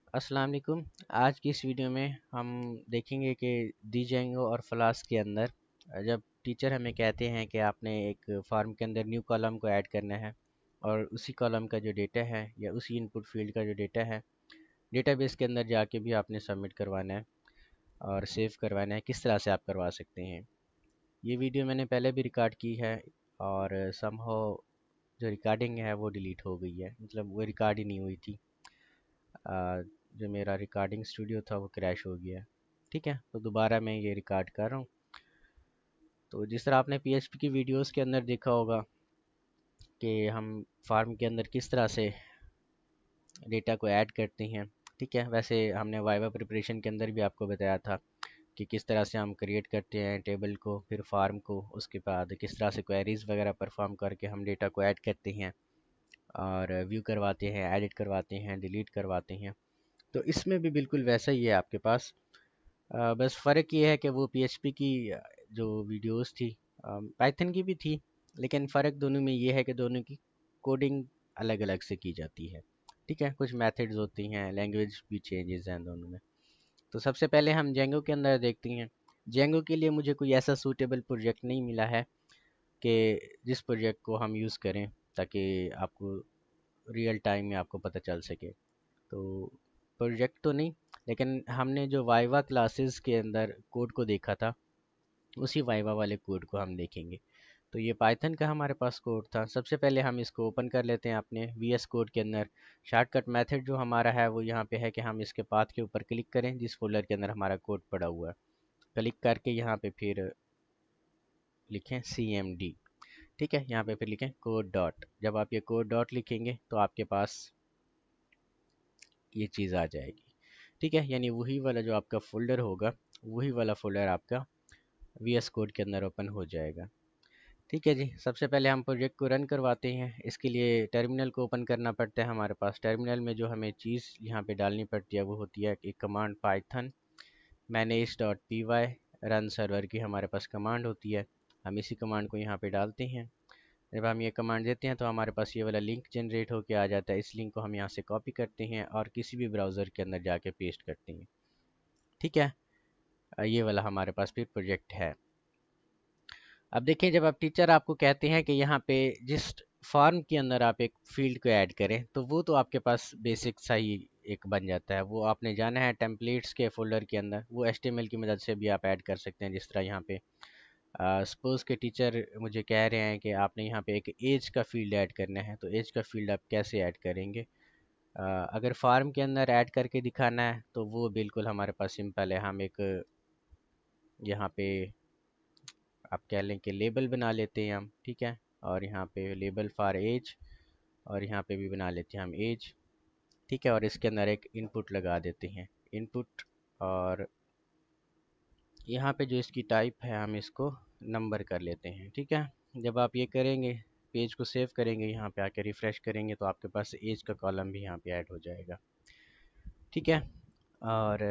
अस्सलाम वालेकुम। आज की इस वीडियो में हम देखेंगे कि डीजेंगो और फ्लास्क के अंदर जब टीचर हमें कहते हैं कि आपने एक फॉर्म के अंदर न्यू कॉलम को ऐड करना है और उसी कॉलम का जो डेटा है या उसी इनपुट फील्ड का जो डेटा है डेटाबेस के अंदर जाके भी आपने सबमिट करवाना है और सेव करवाना है, किस तरह से आप करवा सकते हैं। ये वीडियो मैंने पहले भी रिकॉर्ड की है और समहाउ जो रिकॉर्डिंग है वो डिलीट हो गई है, मतलब वो रिकॉर्ड ही नहीं हुई थी। जो मेरा रिकॉर्डिंग स्टूडियो था वो क्रैश हो गया। ठीक है, तो दोबारा मैं ये रिकॉर्ड कर रहा हूँ। तो जिस तरह आपने पीएचपी की वीडियोस के अंदर देखा होगा कि हम फार्म के अंदर किस तरह से डेटा को ऐड करते हैं। ठीक है, वैसे हमने वाइवा प्रिपरेशन के अंदर भी आपको बताया था कि किस तरह से हम क्रिएट करते हैं टेबल को, फिर फार्म को, उसके बाद किस तरह से क्वेरीज वगैरह परफॉर्म करके हम डेटा को ऐड करते हैं और व्यू करवाते हैं, एडिट करवाते हैं, डिलीट करवाते हैं। तो इसमें भी बिल्कुल वैसा ही है आपके पास। बस फ़र्क ये है कि वो पीएचपी की जो वीडियोस थी पाइथन की भी थी, लेकिन फ़र्क दोनों में ये है कि दोनों की कोडिंग अलग अलग से की जाती है। ठीक है, कुछ मेथड्स होती हैं, लैंग्वेज भी चेंजेस हैं दोनों में। तो सबसे पहले हम जेंगो के अंदर देखते हैं। जेंगो के लिए मुझे कोई ऐसा सूटेबल प्रोजेक्ट नहीं मिला है कि जिस प्रोजेक्ट को हम यूज़ करें ताकि आपको रियल टाइम में आपको पता चल सके। तो प्रोजेक्ट तो नहीं, लेकिन हमने जो वाइवा क्लासेस के अंदर कोड को देखा था उसी वाइवा वाले कोड को हम देखेंगे। तो ये पाइथन का हमारे पास कोड था। सबसे पहले हम इसको ओपन कर लेते हैं अपने वीएस कोड के अंदर। शॉर्टकट मेथड जो हमारा है वो यहाँ पे है कि हम इसके पाथ के ऊपर क्लिक करें जिस फोल्डर के अंदर हमारा कोड पड़ा हुआ है। क्लिक करके यहाँ पे फिर लिखें cmd। ठीक है, यहाँ पे फिर लिखें कोड डॉट। जब आप ये कोड डॉट लिखेंगे तो आपके पास ये चीज़ आ जाएगी। ठीक है, यानी वही वाला जो आपका फ़ोल्डर होगा वही वाला फ़ोल्डर आपका वीएस कोड के अंदर ओपन हो जाएगा। ठीक है जी, सबसे पहले हम प्रोजेक्ट को रन करवाते हैं। इसके लिए टर्मिनल को ओपन करना पड़ता है हमारे पास। टर्मिनल में जो हमें चीज़ यहाँ पे डालनी पड़ती है वो होती है एक command Python manage.py। Run server की हमारे पास कमांड होती है, हम इसी कमांड को यहाँ पे डालते हैं। जब हम ये कमांड देते हैं तो हमारे पास ये वाला लिंक जनरेट होके आ जाता है। इस लिंक को हम यहाँ से कॉपी करते हैं और किसी भी ब्राउज़र के अंदर जाके पेस्ट करते हैं। ठीक है, ये वाला हमारे पास फिर प्रोजेक्ट है। अब देखिए, जब आप टीचर आपको कहते हैं कि यहाँ पे जिस फॉर्म के अंदर आप एक फील्ड को ऐड करें तो वो तो आपके पास बेसिक सा ही एक बन जाता है। वो आपने जाना है टेम्पलेट्स के फोल्डर के अंदर, वो एचटीएमएल की मदद से भी आप ऐड कर सकते हैं। जिस तरह यहाँ पे सपोज़ के टीचर मुझे कह रहे हैं कि आपने यहाँ पे एक एज का फील्ड ऐड करना है, तो एज का फील्ड आप कैसे ऐड करेंगे। अगर फार्म के अंदर ऐड करके दिखाना है तो वो बिल्कुल हमारे पास सिंपल है। हम एक यहाँ पे आप कह लें कि लेबल बना लेते हैं हम। ठीक है, और यहाँ पे लेबल फॉर एज, और यहाँ पे भी बना लेते हैं हम एज। ठीक है, और इसके अंदर एक इनपुट लगा देते हैं, इनपुट। और यहाँ पे जो इसकी टाइप है हम इसको नंबर कर लेते हैं। ठीक है, जब आप ये करेंगे, पेज को सेव करेंगे, यहाँ पे आके रिफ़्रेश करेंगे तो आपके पास एज का कॉलम भी यहाँ पे ऐड हो जाएगा। ठीक है, और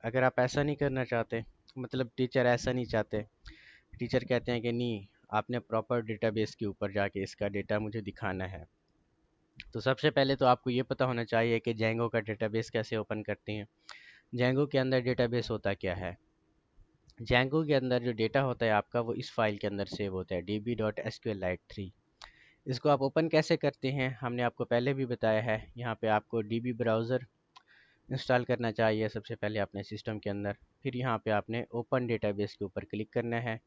अगर आप ऐसा नहीं करना चाहते, मतलब टीचर ऐसा नहीं चाहते, टीचर कहते हैं कि नहीं, आपने प्रॉपर डेटाबेस के ऊपर जाके इसका डेटा मुझे दिखाना है, तो सबसे पहले तो आपको ये पता होना चाहिए कि जेंगो का डेटाबेस कैसे ओपन करते हैं। जेंगो के अंदर डेटाबेस होता क्या है। जेंगो के अंदर जो डेटा होता है आपका वो इस फाइल के अंदर सेव होता है db.sqlite3। इसको आप ओपन कैसे करते हैं हमने आपको पहले भी बताया है। यहाँ पे आपको db ब्राउज़र इंस्टॉल करना चाहिए सबसे पहले अपने सिस्टम के अंदर। फिर यहाँ पे आपने ओपन डेटाबेस के ऊपर क्लिक करना है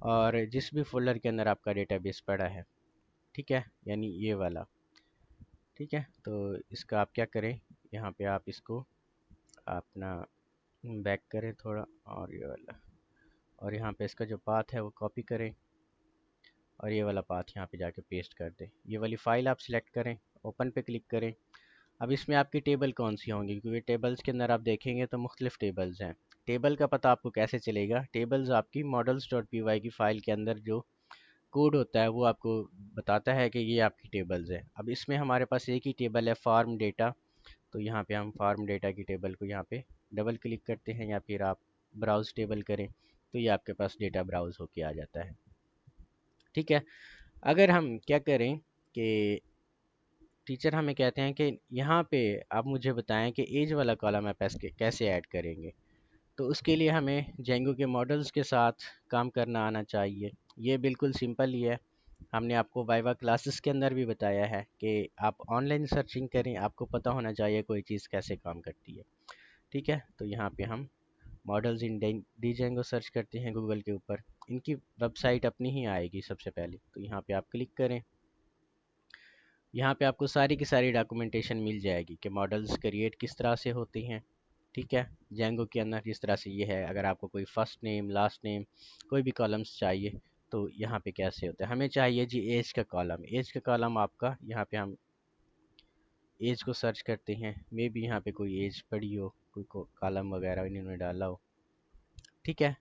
और जिस भी फोल्डर के अंदर आपका डेटाबेस पड़ा है, ठीक है, यानी ये वाला। ठीक है, तो इसका आप क्या करें, यहाँ पे आप इसको अपना बैक करें थोड़ा, और ये वाला, और यहाँ पे इसका जो पाथ है वो कॉपी करें और ये वाला पाथ यहाँ पे जाके पेस्ट कर दें। ये वाली फ़ाइल आप सिलेक्ट करें, ओपन पे क्लिक करें। अब इसमें आपकी टेबल कौन सी होंगी, क्योंकि टेबल्स के अंदर आप देखेंगे तो मुख्तलिफ टेबल्स हैं। टेबल का पता आपको कैसे चलेगा, टेबल्स आपकी models.py की फ़ाइल के अंदर जो कोड होता है वो आपको बताता है कि ये आपकी टेबल्स है। अब इसमें हमारे पास एक ही टेबल है, फार्म डेटा। तो यहाँ पे हम फार्म डेटा की टेबल को यहाँ पे डबल क्लिक करते हैं, या फिर आप ब्राउज़ टेबल करें तो ये आपके पास डेटा ब्राउज़ होके आ जाता है। ठीक है, अगर हम क्या करें कि टीचर हमें कहते हैं कि यहाँ पे आप मुझे बताएं कि एज वाला कॉलम आप कैसे ऐड करेंगे। तो उसके लिए हमें जेंगो के मॉडल्स के साथ काम करना आना चाहिए। ये बिल्कुल सिंपल ही है। हमने आपको वाइवा क्लासेस के अंदर भी बताया है कि आप ऑनलाइन सर्चिंग करें, आपको पता होना चाहिए कोई चीज़ कैसे काम करती है। ठीक है, तो यहाँ पे हम models in D Django search करते हैं गूगल के ऊपर। इनकी वेबसाइट अपनी ही आएगी सबसे पहले, तो यहाँ पे आप क्लिक करें। यहाँ पे आपको सारी की सारी डॉक्यूमेंटेशन मिल जाएगी कि मॉडल्स क्रिएट किस तरह से होती हैं। ठीक है, जेंगो के अंदर जिस तरह से ये है, अगर आपको कोई फर्स्ट नेम लास्ट नेम कोई भी कॉलम्स चाहिए तो यहाँ पे कैसे होता है। हमें चाहिए जी एज का कॉलम। एज का कॉलम आपका, यहाँ पे हम एज को सर्च करते हैं। मे भी यहाँ पे कोई एज पड़ी हो, कोई कॉलम वगैरह इन्होंने डाला हो। ठीक है,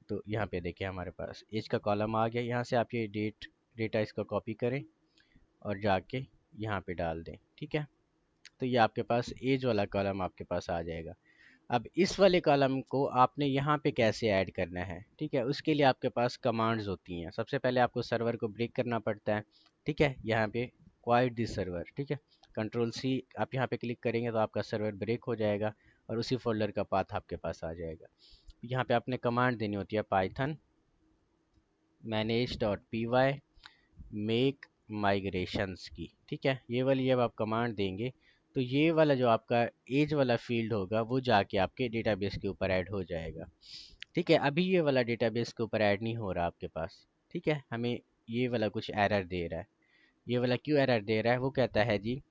तो यहाँ पे देखिए हमारे पास एज का कॉलम आ गया। यहाँ से आप ये डेटा इसका कॉपी करें और जाके यहाँ पे डाल दें। ठीक है, तो ये आपके पास एज वाला कॉलम आपके पास आ जाएगा। अब इस वाले कॉलम को आपने यहाँ पे कैसे ऐड करना है, ठीक है, उसके लिए आपके पास कमांड्स होती हैं। सबसे पहले आपको सर्वर को ब्रेक करना पड़ता है। ठीक है, यहाँ पे क्वाइट दिस सर्वर। ठीक है, कंट्रोल सी आप यहाँ पे क्लिक करेंगे तो आपका सर्वर ब्रेक हो जाएगा और उसी फोल्डर का पाथ आपके पास आ जाएगा। यहाँ पे आपने कमांड देनी होती है पाइथन manage.py मेक माइग्रेशंस की। ठीक है, ये वाली जब आप कमांड देंगे तो ये वाला जो आपका एज वाला फील्ड होगा वो जाके आपके डेटाबेस के ऊपर ऐड हो जाएगा। ठीक है, अभी ये वाला डेटाबेस के ऊपर ऐड नहीं हो रहा आपके पास। ठीक है, हमें ये वाला कुछ एरर दे रहा है। ये वाला क्यों एरर दे रहा है, वो कहता है जी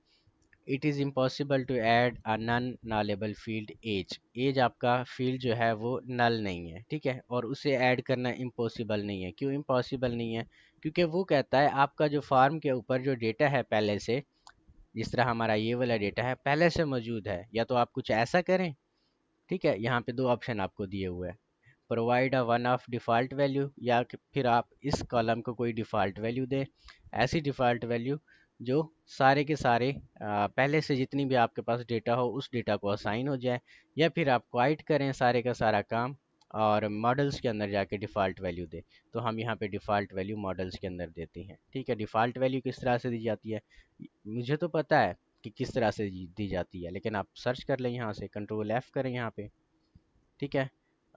it is impossible to add a non knowable field edge. एज आपका फील्ड जो है वो नल नहीं है। ठीक है, और उसे ऐड करना इम्पॉसिबल नहीं है। क्यों इम्पॉसिबल नहीं है, क्योंकि वो कहता है आपका जो फार्म के ऊपर जो डेटा है पहले से, जिस तरह हमारा ये वाला डेटा है पहले से मौजूद है, या तो आप कुछ ऐसा करें। ठीक है, यहाँ पे दो ऑप्शन आपको दिए हुए हैं, provide a one of default value, या फिर आप इस कॉलम को कोई डिफ़ॉल्ट वैल्यू दें। ऐसी डिफ़ॉल्ट वैल्यू जो सारे के सारे पहले से जितनी भी आपके पास डेटा हो उस डेटा को असाइन हो जाए, या फिर आप क्वाइट करें सारे का सारा काम और मॉडल्स के अंदर जाके डिफ़ॉल्ट वैल्यू दे। तो हम यहाँ पे डिफ़ॉल्ट वैल्यू मॉडल्स के अंदर देते हैं। ठीक है, डिफ़ॉल्ट वैल्यू किस तरह से दी जाती है मुझे तो पता है कि किस तरह से दी जाती है, लेकिन आप सर्च कर लें, यहाँ से कंट्रोल F करें यहाँ पे। ठीक है,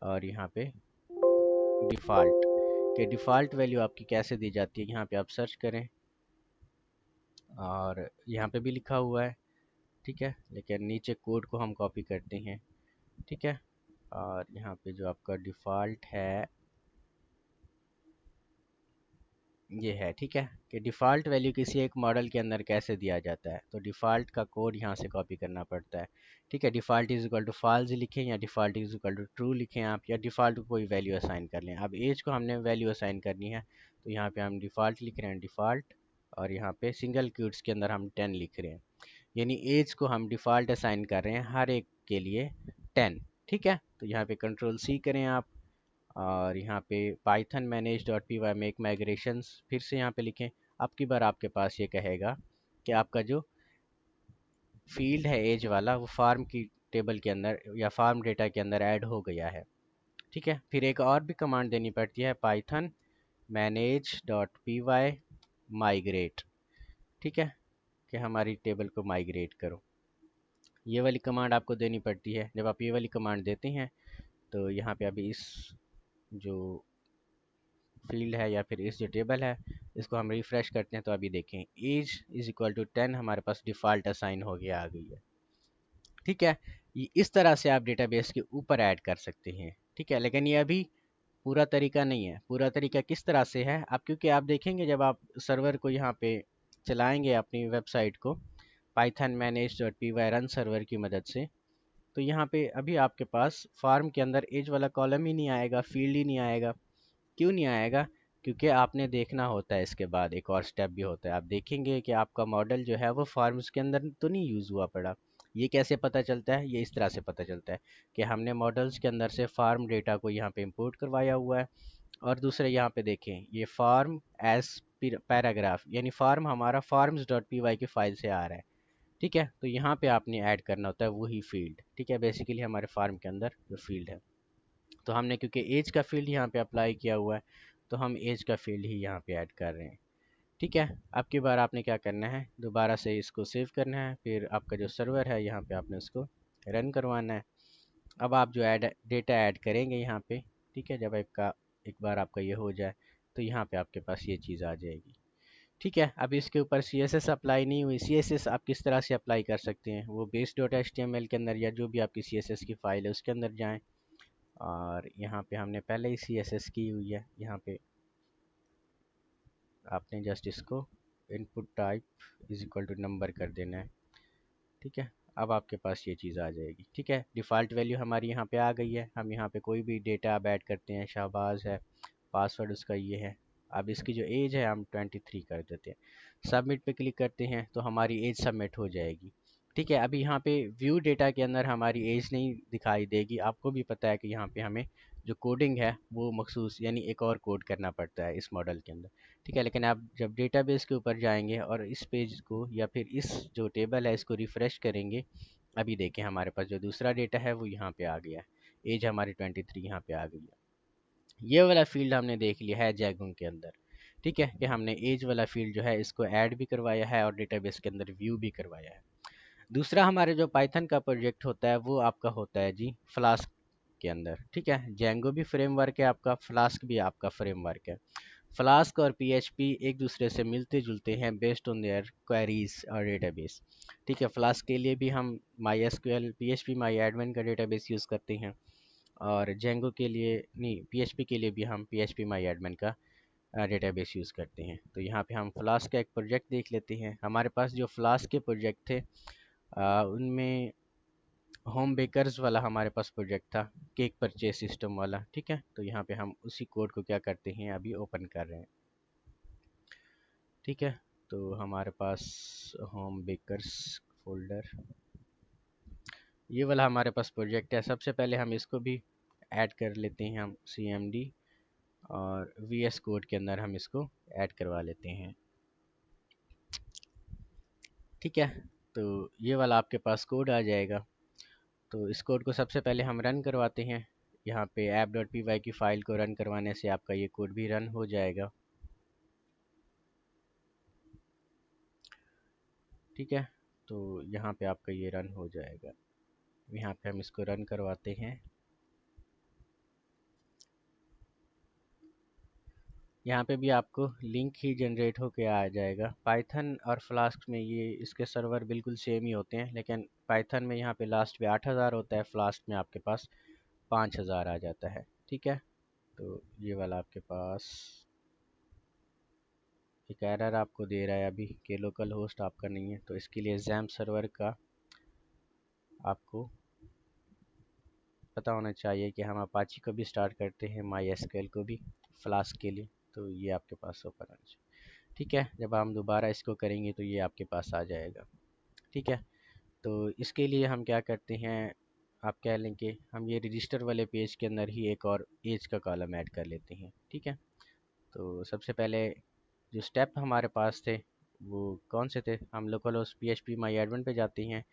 और यहाँ पे डिफ़ॉल्ट के डिफ़ॉल्ट वैल्यू आपकी कैसे दी जाती है यहाँ पे आप सर्च करें, और यहाँ पे भी लिखा हुआ है। ठीक है, लेकिन नीचे कोड को हम कॉपी करते हैं। ठीक है, और यहाँ पे जो आपका डिफ़ॉल्ट है ये है। ठीक है, कि डिफ़ॉल्ट वैल्यू किसी एक मॉडल के अंदर कैसे दिया जाता है, तो डिफ़ॉल्ट का कोड यहाँ से कॉपी करना पड़ता है। ठीक है, default is equal to false लिखें या default is equal to true लिखें आप, या डिफ़ॉल्ट को कोई वैल्यू असाइन कर लें। अब एज को हमने वैल्यू असाइन करनी है, तो यहाँ पे हम डिफ़ॉल्ट लिख रहे हैं डिफ़ॉल्ट, और यहाँ पे सिंगल क्यूट्स के अंदर हम 10 लिख रहे हैं, यानी एज को हम डिफ़ॉल्ट असाइन कर रहे हैं हर एक के लिए 10। ठीक है, तो यहाँ पे कंट्रोल सी करें आप, और यहाँ पे python manage dot P Y make migrations फिर से यहाँ पे लिखें। अब की बार आपके पास ये कहेगा कि आपका जो फील्ड है एज वाला वो फार्म की टेबल के अंदर या फार्म डेटा के अंदर ऐड हो गया है। ठीक है, फिर एक और भी कमांड देनी पड़ती है, python manage dot P Y migrate. ठीक है, कि हमारी टेबल को माइग्रेट करो। ये वाली कमांड आपको देनी पड़ती है। जब आप ये वाली कमांड देते हैं तो यहाँ पे अभी इस जो फील्ड है या फिर इस जो टेबल है इसको हम रिफ़्रेश करते हैं, तो अभी देखें एज इज़ इक्वल टू 10 हमारे पास डिफ़ॉल्ट असाइन हो गया आ गई है। ठीक है, ये इस तरह से आप डेटाबेस के ऊपर ऐड कर सकते हैं। ठीक है, लेकिन ये अभी पूरा तरीका नहीं है। पूरा तरीका किस तरह से है, आप क्योंकि आप देखेंगे जब आप सर्वर को यहाँ पे चलाएंगे अपनी वेबसाइट को python manage dot P Y run server की मदद से, तो यहाँ पे अभी आपके पास फार्म के अंदर एज वाला कॉलम ही नहीं आएगा, फील्ड ही नहीं आएगा। क्यों नहीं आएगा, क्योंकि आपने देखना होता है, इसके बाद एक और स्टेप भी होता है। आप देखेंगे कि आपका मॉडल जो है वो फार्म्स के अंदर तो नहीं यूज़ हुआ पड़ा। ये कैसे पता चलता है, ये इस तरह से पता चलता है कि हमने मॉडल्स के अंदर से फार्म डेटा को यहाँ पे इंपोर्ट करवाया हुआ है। और दूसरे यहाँ पे देखें ये फार्म एज पैराग्राफ, यानी फार्म हमारा फार्म्स डॉट पी वाई की फाइल से आ रहा है। ठीक है, तो यहाँ पे आपने ऐड करना होता है वही फील्ड। ठीक है, बेसिकली हमारे फार्म के अंदर जो फील्ड है, तो हमने क्योंकि एज का फील्ड यहाँ पे अप्लाई किया हुआ है तो हम एज का फील्ड ही यहाँ पे ऐड कर रहे हैं। ठीक है, अब की बार आपने क्या करना है, दोबारा से इसको सेव करना है, फिर आपका जो सर्वर है यहाँ पे आपने उसको रन करवाना है। अब आप जो डेटा ऐड करेंगे यहाँ पे, ठीक है, जब आपका एक बार आपका ये हो जाए तो यहाँ पे आपके पास ये चीज़ आ जाएगी। ठीक है, अब इसके ऊपर CSS अप्लाई नहीं हुई। CSS आप किस तरह से अप्लाई कर सकते हैं, वो base.html के अंदर या जो भी आपकी CSS की फ़ाइल है उसके अंदर जाएं, और यहाँ पे हमने पहले ही CSS की हुई है। यहाँ पे आपने जस्ट इसको input type is equal to number कर देना है। ठीक है, अब आपके पास ये चीज़ आ जाएगी। ठीक है, डिफ़ॉल्ट वैल्यू हमारी यहाँ पे आ गई है। हम यहाँ पे कोई भी डेटा आप ऐड करते हैं, शाहबाज है, पासवर्ड उसका ये है। अब इसकी जो एज है हम 23 कर देते हैं। सबमिट पे क्लिक करते हैं तो हमारी एज सबमिट हो जाएगी। ठीक है, अभी यहाँ पे व्यू डेटा के अंदर हमारी एज नहीं दिखाई देगी। आपको भी पता है कि यहाँ पे हमें जो कोडिंग है वो मखसूस यानी एक और कोड करना पड़ता है इस मॉडल के अंदर। ठीक है, लेकिन आप जब डेटाबेस के ऊपर जाएंगे और इस पेज को या फिर इस जो टेबल है इसको रिफ़्रेश करेंगे, अभी देखें हमारे पास जो दूसरा डेटा है वो यहाँ पे आ गया है। एज हमारी 23 यहाँ पे आ गई है। ये वाला फील्ड हमने देख लिया है जैगुंग के अंदर। ठीक है, कि हमने एज वाला फील्ड जो है इसको ऐड भी करवाया है और डेटाबेस के अंदर व्यू भी करवाया है। दूसरा हमारे जो पाइथन का प्रोजेक्ट होता है वो आपका होता है जी फ्लास्क के अंदर। ठीक है, जेंगो भी फ्रेमवर्क है आपका, फ्लास्क भी आपका फ्रेमवर्क है। फ्लास्क और PHP एक दूसरे से मिलते जुलते हैं बेस्ड ऑन देयर क्वेरीज और डेटाबेस। ठीक है, फ्लास्क के लिए भी हम MySQL PHP माई एडमिन का डेटाबेस यूज़ करते हैं, और जेंगो के लिए नहीं, PHP के लिए भी हम PHP माई एडमिन का डेटाबेस यूज़ करते हैं। तो यहाँ पे हम फ्लास्क का एक प्रोजेक्ट देख लेते हैं। हमारे पास जो फ्लास्क के प्रोजेक्ट थे उनमें होम बेकर्स वाला हमारे पास प्रोजेक्ट था, केक परचेज सिस्टम वाला। ठीक है, तो यहाँ पे हम उसी कोड को क्या करते हैं अभी ओपन कर रहे हैं। ठीक है, तो हमारे पास होम बेकर्स फोल्डर ये वाला हमारे पास प्रोजेक्ट है। सबसे पहले हम इसको भी ऐड कर लेते हैं, हम CMD और VS कोड के अंदर हम इसको ऐड करवा लेते हैं। ठीक है, तो ये वाला आपके पास कोड आ जाएगा। तो इस कोड को सबसे पहले हम रन करवाते हैं। यहाँ पे app.py की फ़ाइल को रन करवाने से आपका ये कोड भी रन हो जाएगा। ठीक है, तो यहाँ पे आपका ये रन हो जाएगा। यहाँ पे हम इसको रन करवाते हैं। यहाँ पे भी आपको लिंक ही जनरेट होके आ जाएगा। पाइथन और फ्लास्क में ये इसके सर्वर बिल्कुल सेम ही होते हैं, लेकिन पाइथन में यहाँ पे लास्ट पे 8000 होता है, फ्लास्क में आपके पास 5000 आ जाता है। ठीक है, तो ये वाला आपके पास एक एरर आपको दे रहा है अभी कि लोकल होस्ट आपका नहीं है, तो इसके लिए XAMPP सर्वर का आपको पता होना चाहिए कि हम अपाची को भी स्टार्ट करते हैं, MySQL को भी फ्लास्क के लिए। तो ये आपके पास ओपन होना चाहिए। ठीक है, जब हम दोबारा इसको करेंगे तो ये आपके पास आ जाएगा। ठीक है, तो इसके लिए हम क्या करते हैं, आप कह लें कि हम ये रजिस्टर वाले पेज के अंदर ही एक और एज का कॉलम ऐड कर लेते हैं। ठीक है, तो सबसे पहले जो स्टेप हमारे पास थे वो कौन से थे, हम लोकल होस्ट PHP माई एडमिन पे जाते हैं।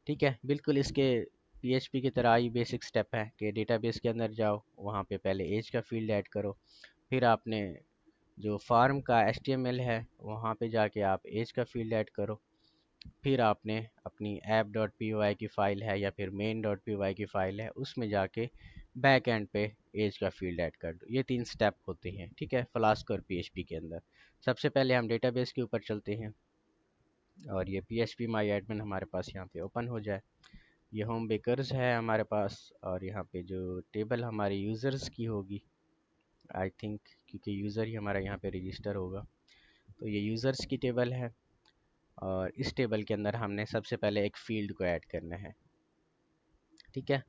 ठीक है, बिल्कुल इसके PHP की तरह ही बेसिक स्टेप है कि डेटाबेस के अंदर जाओ, वहाँ पे पहले एज का फील्ड ऐड करो, फिर आपने जो फार्म का HTML है वहाँ पे जाके आप एज का फील्ड ऐड करो, फिर आपने अपनी app.py की फ़ाइल है या फिर main.py की फ़ाइल है उसमें जाके बैक एंड पे एज का फील्ड ऐड कर दो। ये 3 स्टेप होते हैं। ठीक है, फ्लास्क और PHP के अंदर सबसे पहले हम डेटाबेस के ऊपर चलते हैं और ये PHP माई एडमिन हमारे पास यहाँ पे ओपन हो जाए। ये होम बेकर्स है हमारे पास, और यहाँ पे जो टेबल हमारे यूज़र्स की होगी आई थिंक, क्योंकि यूज़र ही हमारा यहाँ पे रजिस्टर होगा, तो ये यूज़र्स की टेबल है। और इस टेबल के अंदर हमने सबसे पहले एक फ़ील्ड को ऐड करना है। ठीक है,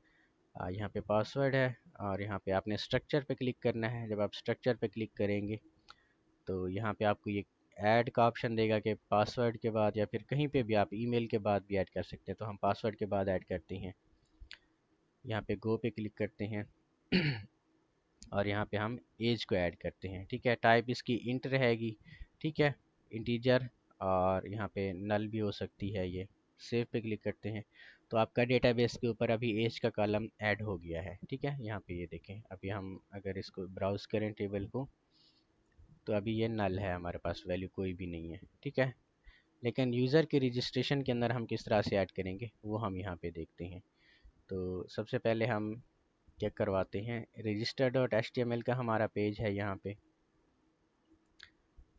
यहाँ पे पासवर्ड है और यहाँ पे आपने स्ट्रक्चर पे क्लिक करना है। जब आप स्ट्रक्चर पे क्लिक करेंगे तो यहाँ पे आपको ये ऐड का ऑप्शन देगा कि पासवर्ड के बाद या फिर कहीं पे भी आप ईमेल के बाद भी ऐड कर सकते हैं, तो हम पासवर्ड के बाद ऐड करते हैं। यहाँ पे गो पे क्लिक करते हैं और यहाँ पे हम एज को ऐड करते हैं। ठीक है, टाइप इसकी इंट रहेगी। ठीक है, इंटीजर, और यहाँ पे नल भी हो सकती है। ये सेव पे क्लिक करते हैं तो आपका डेटाबेस के ऊपर अभी एज का कॉलम ऐड हो गया है। ठीक है, यहाँ पे ये देखें, अभी हम अगर इसको ब्राउज़ करें टेबल को तो अभी ये नल है, हमारे पास वैल्यू कोई भी नहीं है, ठीक है। लेकिन यूज़र के रजिस्ट्रेशन के अंदर हम किस तरह से ऐड करेंगे वो हम यहाँ पे देखते हैं। तो सबसे पहले हम क्या करवाते हैं, register dot H T M L का हमारा पेज है यहाँ पे,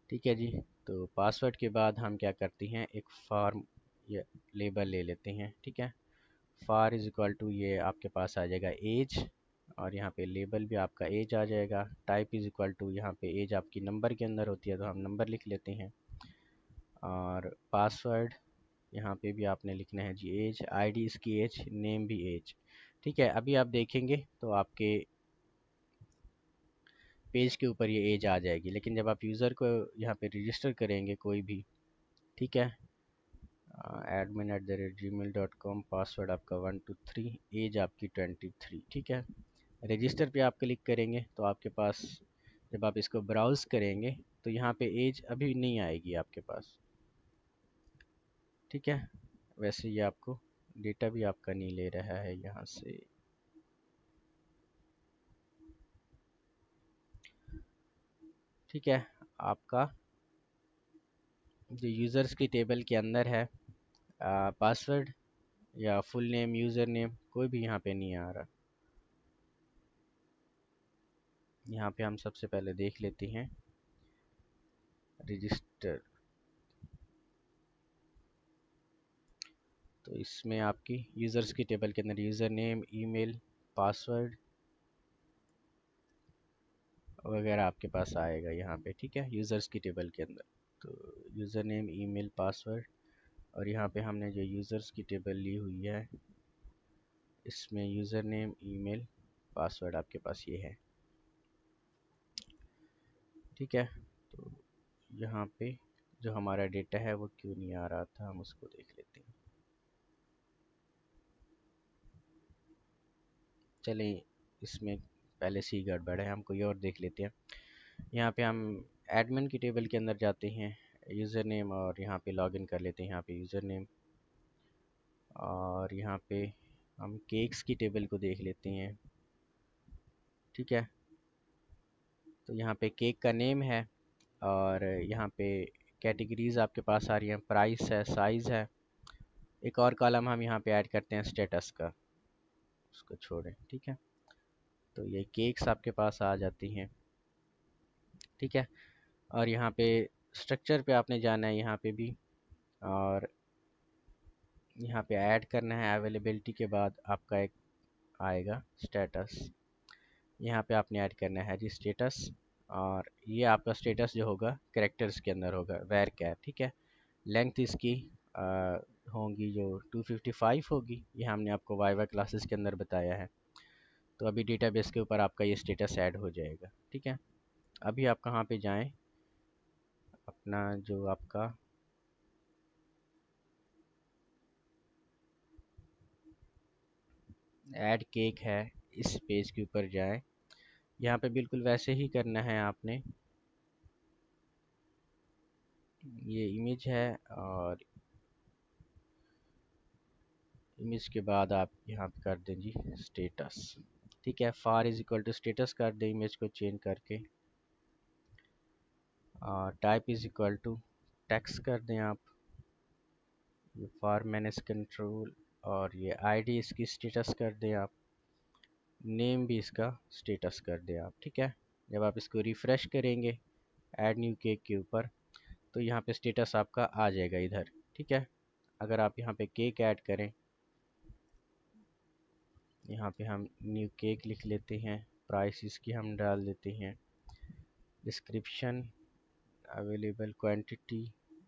ठीक है जी। तो पासवर्ड के बाद हम क्या करते हैं, एक फॉर्म या लेबल ले लेते हैं, ठीक है। फार इज इक्वल टू, ये आपके पास आ जाएगा एज, और यहाँ पे लेबल भी आपका एज आ जाएगा। टाइप इज इक्वल टू, यहाँ पे एज आपकी नंबर के अंदर होती है तो हम नंबर लिख लेते हैं। और पासवर्ड यहाँ पे भी आपने लिखना है जी एज, आईडी इसकी एज, नेम भी एज, ठीक है। अभी आप देखेंगे तो आपके पेज के ऊपर ये एज आ जाएगी, लेकिन जब आप यूज़र को यहाँ पे रजिस्टर करेंगे कोई भी, ठीक है, admin@gmail.com, पासवर्ड आपका 123, एज आपकी 23, ठीक है। रजिस्टर पे आप क्लिक करेंगे तो आपके पास, जब आप इसको ब्राउज़ करेंगे तो यहाँ पे एज अभी नहीं आएगी आपके पास, ठीक है। वैसे ये आपको डेटा भी आपका नहीं ले रहा है यहाँ से, ठीक है। आपका जो यूज़र्स की टेबल के अंदर है, पासवर्ड या फुल नेम, यूज़र नेम कोई भी यहाँ पे नहीं आ रहा। यहाँ पे हम सबसे पहले देख लेते हैं रजिस्टर। तो इसमें आपकी यूज़र्स की टेबल के अंदर यूज़र नेम, ईमेल, पासवर्ड वगैरह आपके पास आएगा यहाँ पे, ठीक है, यूज़र्स की टेबल के अंदर। तो यूज़र नेम, ईमेल, पासवर्ड, और यहाँ पे हमने जो यूज़र्स की टेबल ली हुई है इसमें यूज़र नेम, ईमेल, पासवर्ड आपके पास ये है, ठीक है। तो यहाँ पे जो हमारा डेटा है वो क्यों नहीं आ रहा था, हम उसको देख लेते हैं। चलें, इसमें पहले से ही गड़बड़ है, हम कोई और देख लेते हैं। यहाँ पे हम एडमिन की टेबल के अंदर जाते हैं, यूज़र नेम, और यहाँ पे लॉगिन कर लेते हैं। यहाँ पे यूज़र नेम, और यहाँ पे हम केक्स की टेबल को देख लेते हैं, ठीक है। तो यहाँ पे केक का नेम है, और यहाँ पे कैटेगरीज आपके पास आ रही हैं, प्राइस है, साइज़ है। एक और कॉलम हम यहाँ पे ऐड करते हैं स्टेटस का, उसको छोड़ें, ठीक है। तो ये केक्स आपके पास आ जाती हैं, ठीक है। और यहाँ पे स्ट्रक्चर पे आपने जाना है यहाँ पे भी, और यहाँ पे ऐड करना है अवेलेबिलिटी के बाद आपका एक आएगा स्टेटस, यहाँ पे आपने ऐड करना है जी स्टेटस। और ये आपका स्टेटस जो होगा कैरेक्टर्स के अंदर होगा, वैर कैर, ठीक है। लेंथ इसकी होंगी जो 255 होगी, ये हमने आपको वाइवा क्लासेस के अंदर बताया है। तो अभी डेटाबेस के ऊपर आपका ये स्टेटस ऐड हो जाएगा, ठीक है। अभी आप कहाँ पे जाएं, अपना जो आपका ऐड केक है इस पेज के ऊपर जाएं। यहाँ पे बिल्कुल वैसे ही करना है आपने, ये इमेज है, और इमेज के बाद आप यहाँ पे कर दें जी स्टेटस, ठीक है। For is equal to status कर दें इमेज को चेंज करके, और type is equal to text कर दें आप, ये फार मैनेज कंट्रोल, और ये आईडी इसकी स्टेटस कर दें आप, नेम भी इसका स्टेटस कर दें आप, ठीक है। जब आप इसको रिफ़्रेश करेंगे ऐड न्यू केक के ऊपर, तो यहाँ पे स्टेटस आपका आ जाएगा इधर, ठीक है। अगर आप यहाँ पे केक ऐड करें, यहाँ पे हम न्यू केक लिख लेते हैं, प्राइस इसकी हम डाल देते हैं, description available quantity,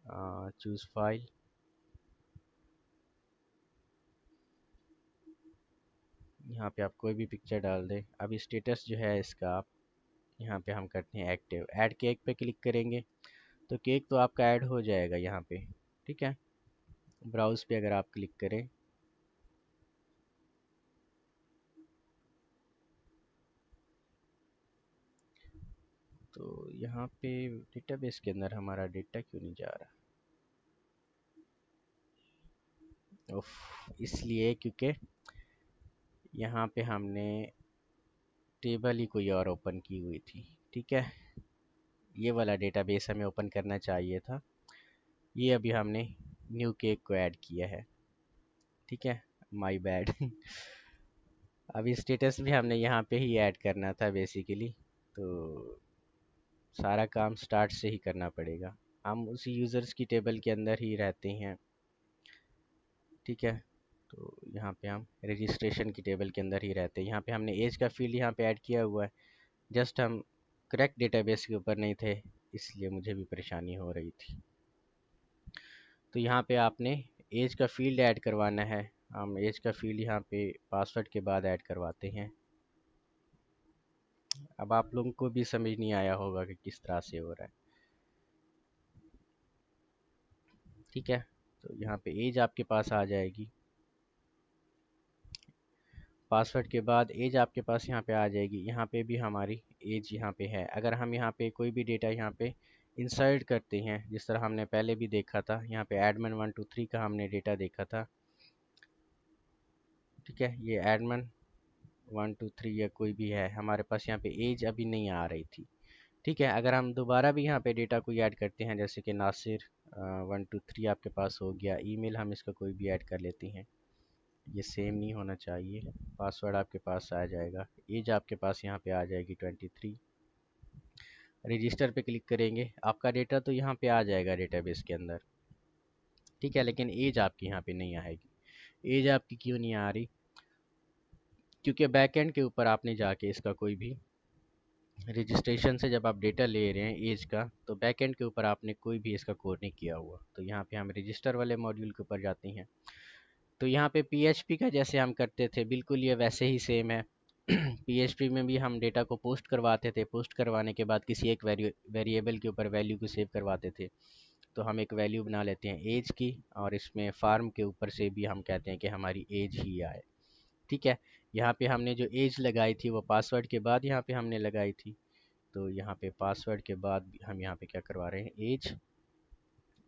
choose file, यहाँ पे आप कोई भी पिक्चर डाल दें। अभी स्टेटस जो है इसका आप यहाँ पे हम करते हैं एक्टिव, ऐड केक पे क्लिक करेंगे तो केक तो आपका ऐड हो जाएगा यहाँ पे, ठीक है। ब्राउज़ पे अगर आप क्लिक करें, तो यहाँ पे डेटाबेस के अंदर हमारा डेटा क्यों नहीं जा रहा, इसलिए क्योंकि यहाँ पे हमने टेबल ही कोई और ओपन की हुई थी, ठीक है। ये वाला डेटाबेस हमें ओपन करना चाहिए था। ये अभी हमने न्यू केक को ऐड किया है, ठीक है, माय बैड। अभी स्टेटस भी हमने यहाँ पे ही ऐड करना था बेसिकली, तो सारा काम स्टार्ट से ही करना पड़ेगा। हम उसी यूज़र्स की टेबल के अंदर ही रहते हैं, ठीक है। तो यहाँ पे हम रजिस्ट्रेशन की टेबल के अंदर ही रहते हैं। यहाँ पे हमने एज का फील्ड यहाँ पे ऐड किया हुआ है। जस्ट हम करेक्ट डेटाबेस के ऊपर नहीं थे, इसलिए मुझे भी परेशानी हो रही थी। तो यहाँ पे आपने एज का फील्ड ऐड करवाना है। हम एज का फील्ड यहाँ पे पासवर्ड के बाद ऐड करवाते हैं। अब आप लोगों को भी समझ नहीं आया होगा कि किस तरह से हो रहा है, ठीक है। तो यहाँ पे एज आपके पास आ जाएगी, पासवर्ड के बाद एज आपके पास यहाँ पे आ जाएगी। यहाँ पे भी हमारी एज यहाँ पे है। अगर हम यहाँ पे कोई भी डेटा यहाँ पे इंसर्ट करते हैं, जिस तरह हमने पहले भी देखा था, यहाँ पे एडमिन 123 का हमने डेटा देखा था, ठीक है। ये एडमिन 123 या कोई भी है, हमारे पास यहाँ पे एज अभी नहीं आ रही थी, ठीक है। अगर हम दोबारा भी यहाँ पे डेटा कोई ऐड करते हैं, जैसे कि नासिर 123 आपके पास हो गया, ईमेल हम इसका कोई भी ऐड कर लेते हैं, ये सेम नहीं होना चाहिए। पासवर्ड आपके पास आ जाएगा, एज आपके पास यहाँ पे आ जाएगी 23। रजिस्टर पे क्लिक करेंगे, आपका डेटा तो यहाँ पे आ जाएगा डेटाबेस के अंदर, ठीक है, लेकिन एज आपकी यहाँ पे नहीं आएगी। एज आपकी क्यों नहीं आ रही? क्योंकि बैकएंड के ऊपर आपने जाके इसका कोई भी रजिस्ट्रेशन से जब आप डेटा ले रहे हैं एज का, तो बैकएंड के ऊपर आपने कोई भी इसका कोड नहीं किया हुआ। तो यहाँ पे हम रजिस्टर वाले मॉड्यूल के ऊपर जाते हैं। तो यहाँ पे पीएचपी का जैसे हम करते थे, बिल्कुल ये वैसे ही सेम है। पीएचपी में भी हम डेटा को पोस्ट करवाते थे, पोस्ट करवाने के बाद किसी एक वेरिएबल के ऊपर वैल्यू को सेव करवाते थे। तो हम एक वैल्यू बना लेते हैं एज की, और इसमें फार्म के ऊपर से भी हम कहते हैं कि हमारी एज ही आए, ठीक है। यहाँ पे हमने जो एज लगाई थी वो पासवर्ड के बाद यहाँ पे हमने लगाई थी। तो यहाँ पे पासवर्ड के बाद हम यहाँ पे क्या करवा रहे हैं, एज।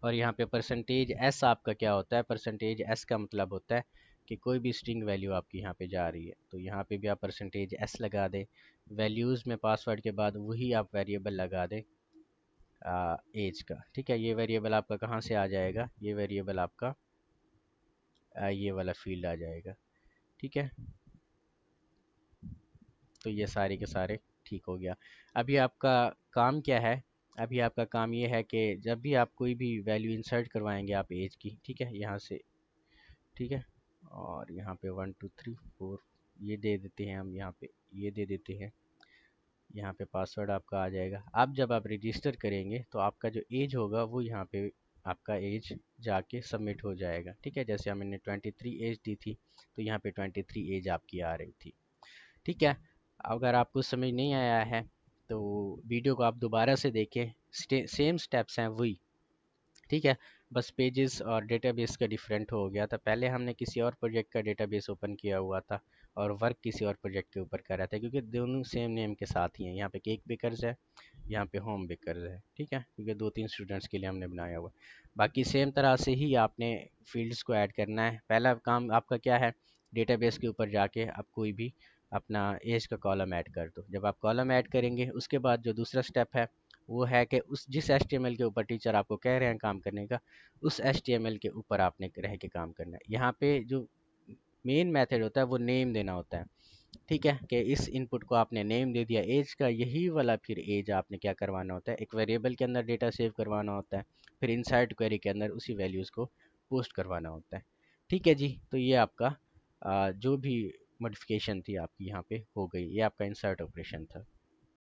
और यहाँ पे परसेंटेज एस आपका क्या होता है, परसेंटेज एस का मतलब होता है कि कोई भी स्ट्रिंग वैल्यू आपकी यहाँ पे जा रही है, तो यहाँ पे भी आप परसेंटेज एस लगा दें। वैल्यूज़ में पासवर्ड के बाद वही आप वेरिएबल लगा दें एज का, ठीक है। ये वेरिएबल आपका कहाँ से आ जाएगा, ये वेरिएबल आपका ये वाला फील्ड आ जाएगा, ठीक है। तो ये सारे के सारे ठीक हो गया। अभी आपका काम क्या है? अभी आपका काम ये है कि जब भी आप कोई भी वैल्यू इंसर्ट करवाएंगे आप एज की, ठीक है, यहाँ से, ठीक है। और यहाँ पे 1 2 3 4 ये दे देते हैं हम, यहाँ पे ये दे देते हैं। यहाँ पे पासवर्ड आपका आ जाएगा। अब जब आप रजिस्टर करेंगे तो आपका जो एज होगा वो यहाँ पे आपका एज जाके सबमिट हो जाएगा, ठीक है। जैसे हमने 23 एज दी थी, तो यहाँ पे 23 एज आपकी आ रही थी, ठीक है। अगर आपको समझ नहीं आया है तो वीडियो को आप दोबारा से देखें, सेम स्टेप्स हैं वही, ठीक है। बस पेजेस और डेटाबेस का डिफरेंट हो गया था। पहले हमने किसी और प्रोजेक्ट का डेटाबेस ओपन किया हुआ था और वर्क किसी और प्रोजेक्ट के ऊपर कर रहा था, क्योंकि दोनों सेम नेम के साथ ही हैं। यहाँ पे केक बेकर्स है, यहाँ पे होम बेकर्स है, ठीक है, क्योंकि 2 3 स्टूडेंट्स के लिए हमने बनाया हुआ। बाकी सेम तरह से ही आपने फील्ड्स को ऐड करना है। पहला काम आपका क्या है, डेटाबेस के ऊपर जाके आप कोई भी अपना एज का कॉलम ऐड कर दो। जब आप कॉलम ऐड करेंगे उसके बाद जो दूसरा स्टेप है वो है कि उस जिस एचटीएमएल के ऊपर टीचर आपको कह रहे हैं काम करने का, उस एचटीएमएल के ऊपर आपने रह के काम करना है। यहाँ पे जो मेन मेथड होता है वो नेम देना होता है, ठीक है, कि इस इनपुट को आपने नेम दे दिया एज का, यही वाला फिर एज आपने क्या करवाना होता है, एक वेरिएबल के अंदर डेटा सेव करवाना होता है, फिर इनसाइड क्वेरी के अंदर उसी वैल्यूज़ को पोस्ट करवाना होता है, ठीक है जी। तो ये आपका जो भी मॉडिफिकेशन थी आपकी यहाँ पे हो गई, ये आपका इंसर्ट ऑपरेशन था।